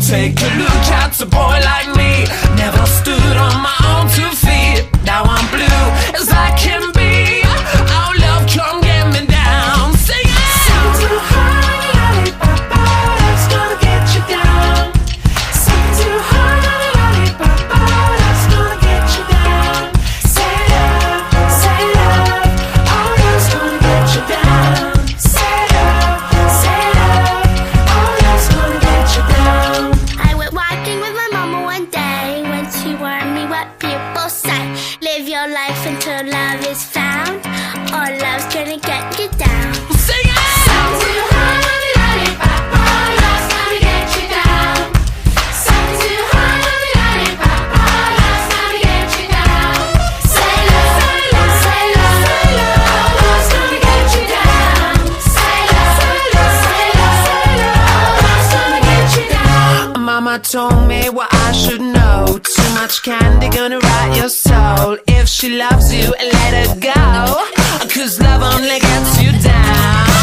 Take a look at a boy like me. Never stood on my own 2 feet. Now I'm blue as I can be. Oh love, come get me down. Sing it. Something too hard, lollipop, that's gonna get you down. Something too hard, lollipop, that's gonna get you down. Say love, oh love's gonna get you down. Say love, oh love's gonna get you down. I went walking with my mama one day when she warned me what people say. Live your life until love is found, or love's gonna get you down. Sing it. Something too hard, lollipop, love's gonna get you down. Something too hard, lollipop, love's gonna get you down. Say love, oh love's gonna get you down. Say love, oh love's gonna get you down. Mama told me what I should know. Too much candy gonna rot your soul. If she loves you, let her go, 'cause love only gets you down.